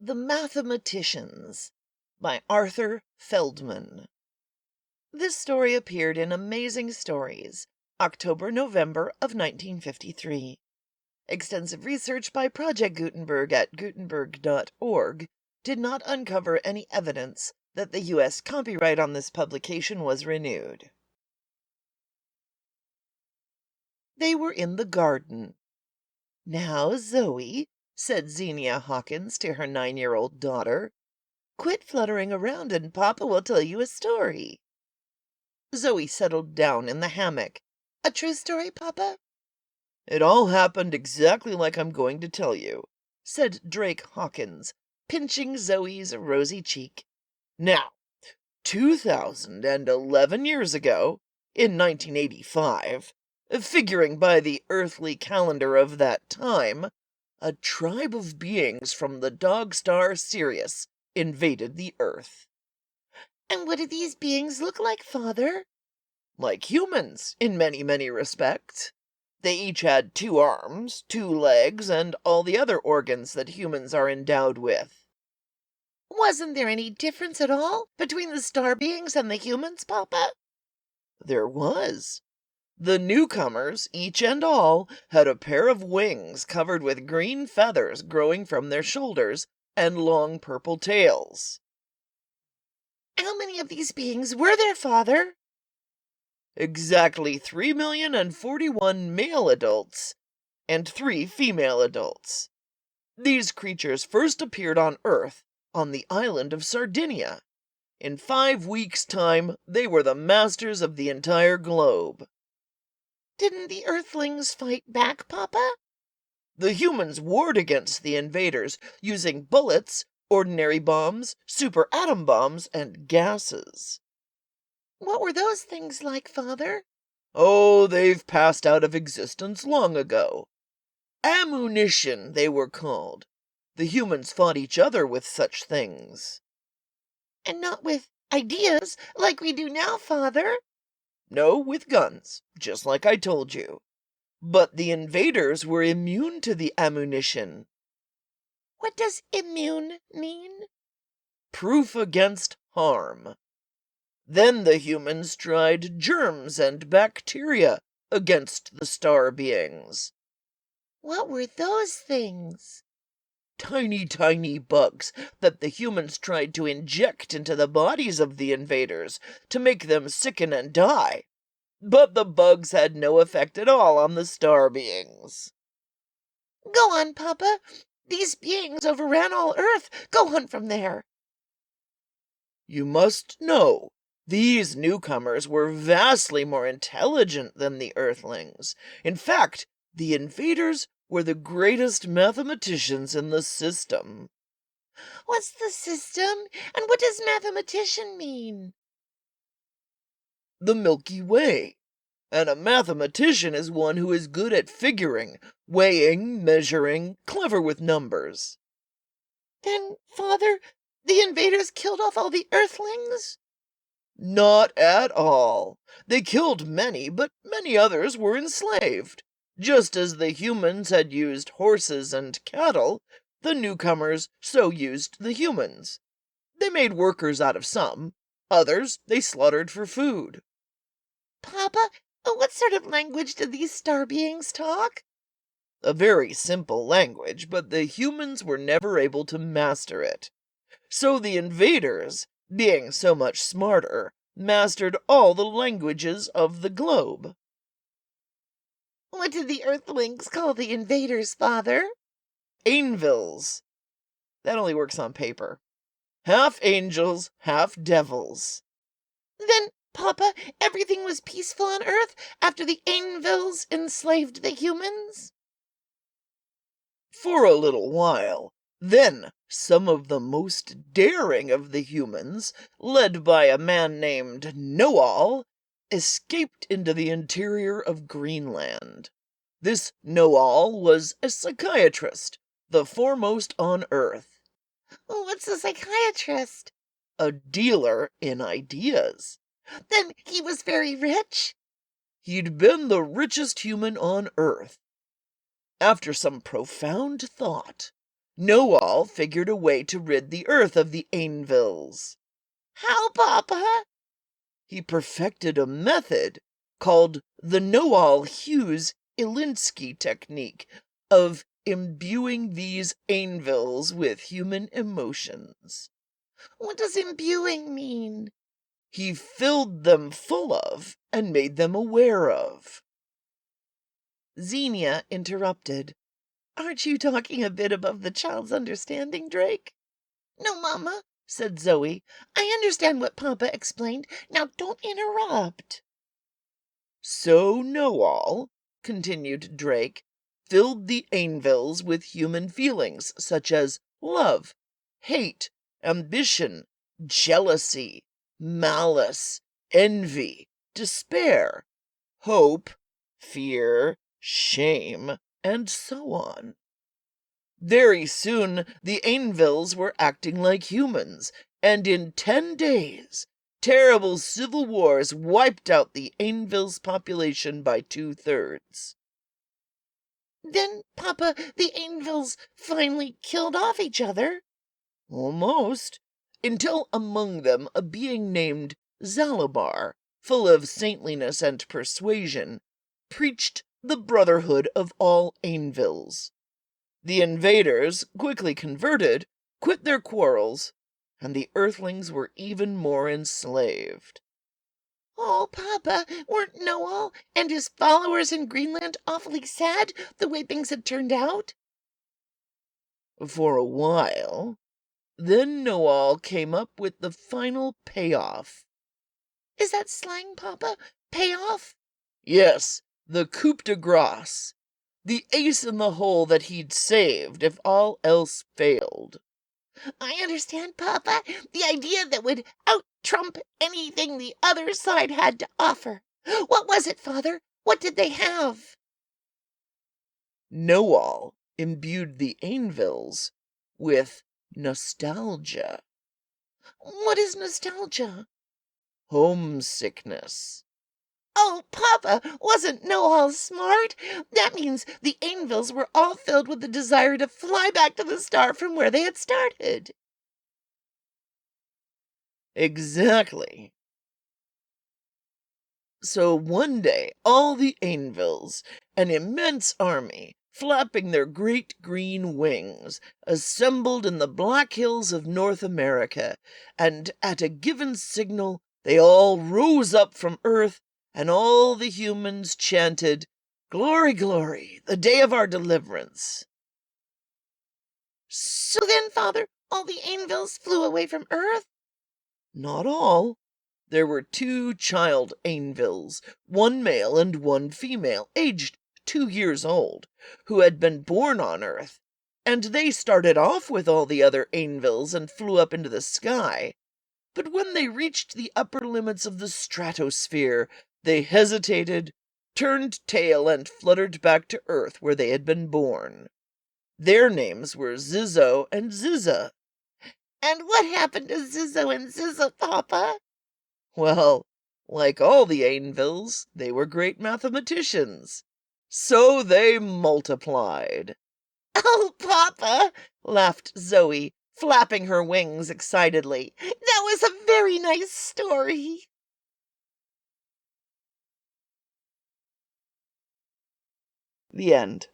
The Mathematicians by Arthur Feldman. This story appeared in Amazing Stories, October-November of 1953. Extensive research by Project Gutenberg at Gutenberg.org did not uncover any evidence that the U.S. copyright on this publication was renewed. They were in the garden. "Now, Zoe," said Xenia Hawkins to her 9-year-old daughter, "quit fluttering around and Papa will tell you a story." Zoe settled down in the hammock. "A true story, Papa?" "It all happened exactly like I'm going to tell you," said Drake Hawkins, pinching Zoe's rosy cheek. "Now, 2011 years ago, in 1985, figuring by the earthly calendar of that time, a tribe of beings from the dog star Sirius invaded the Earth." "And what did these beings look like, Father?" "Like humans, in many, many respects. They each had 2 arms, 2 legs, and all the other organs that humans are endowed with." "Wasn't there any difference at all between the star beings and the humans, Papa?" "There was. The newcomers, each and all, had a pair of wings covered with green feathers growing from their shoulders, and long purple tails." "How many of these beings were there, Father?" "Exactly 3,041,000 male adults and 3 female adults. These creatures first appeared on Earth, on the island of Sardinia. In 5 weeks' time, they were the masters of the entire globe." "Didn't the Earthlings fight back, Papa?" "The humans warred against the invaders using bullets, ordinary bombs, super atom bombs, and gases." "What were those things like, Father?" "Oh, they've passed out of existence long ago. Ammunition, they were called. The humans fought each other with such things." "And not with ideas like we do now, Father?" "No, with guns, just like I told you. But the invaders were immune to the ammunition." "What does immune mean?" "Proof against harm. Then the humans tried germs and bacteria against the star beings." "What were those things?" "Tiny, tiny bugs that the humans tried to inject into the bodies of the invaders to make them sicken and die. But the bugs had no effect at all on the star beings." "Go on, Papa. These beings overran all Earth. Go on from there." "You must know, these newcomers were vastly more intelligent than the Earthlings. In fact, the invaders were the greatest mathematicians in the system." "What's the system? And what does mathematician mean?" "The Milky Way. And a mathematician is one who is good at figuring, weighing, measuring, clever with numbers." "Then, Father, the invaders killed off all the Earthlings?" "Not at all. They killed many, but many others were enslaved. Just as the humans had used horses and cattle, the newcomers so used the humans. They made workers out of some, others they slaughtered for food." "Papa, what sort of language did these star beings talk?" "A very simple language, but the humans were never able to master it. So the invaders, being so much smarter, mastered all the languages of the globe." "What did the Earthlings call the invaders, Father?" "Ainvils. That only works on paper. Half angels, half devils." "Then, Papa, everything was peaceful on Earth after the Ainvils enslaved the humans?" "For a little while. Then some of the most daring of the humans, led by a man named Know-All, escaped into the interior of Greenland. This Know-All was a psychiatrist, the foremost on Earth." "What's a psychiatrist?" "A dealer in ideas." "Then he was very rich?" "He'd been the richest human on Earth. After some profound thought, Noel figured a way to rid the Earth of the Ainvilles. How, Papa? He perfected a method called the Noal-Hughes-Ilinsky technique of imbuing these Ainvilles with human emotions. What does imbuing mean? He filled them full of and made them aware of. Xenia interrupted. Aren't you talking a bit above the child's understanding, Drake? No, Mama, said Zoe. I understand what Papa explained. Now don't interrupt. So Noal, continued Drake, filled the Ainvilles with human feelings such as love, hate, ambition, jealousy, malice, envy, despair, hope, fear, shame, and so on. Very soon the Ainvilles were acting like humans, and in 10 days terrible civil wars wiped out the Ainvilles' population by 2/3. Then, Papa, the Ainvilles finally killed off each other? Almost, until among them a being named Zalabar, full of saintliness and persuasion, preached the brotherhood of all Ainvilles. The invaders, quickly converted, quit their quarrels, and the Earthlings were even more enslaved. Oh, Papa, weren't Noel and his followers in Greenland awfully sad the way things had turned out? For a while. Then Noel came up with the final payoff. Is that slang, Papa? Payoff? Yes, the coup de grace. The ace in the hole that he'd saved if all else failed. I understand, Papa. The idea that would out-trump anything the other side had to offer. What was it, Father? What did they have? Noel imbued the Ainvilles with nostalgia. What is nostalgia? Homesickness. Oh, Papa, wasn't Noel smart? That means the Ainvilles were all filled with the desire to fly back to the star from where they had started. Exactly. So one day all the Ainvilles, an immense army, flapping their great green wings, assembled in the Black Hills of North America, and at a given signal they all rose up from earth, and all the humans chanted, "Glory, glory, the day of our deliverance." So then, Father, all the Ainvilles flew away from Earth? Not all. There were 2 child Ainvilles, one male and one female, aged 2 years old, who had been born on Earth, and they started off with all the other Ainvilles and flew up into the sky. But when they reached the upper limits of the stratosphere, they hesitated, turned tail, and fluttered back to Earth where they had been born. Their names were Zizzo and Zizza. And what happened to Zizzo and Zizza, Papa? Well, like all the Ainvilles, they were great mathematicians. So they multiplied. Oh, Papa, laughed Zoe, flapping her wings excitedly. That was a very nice story. The end.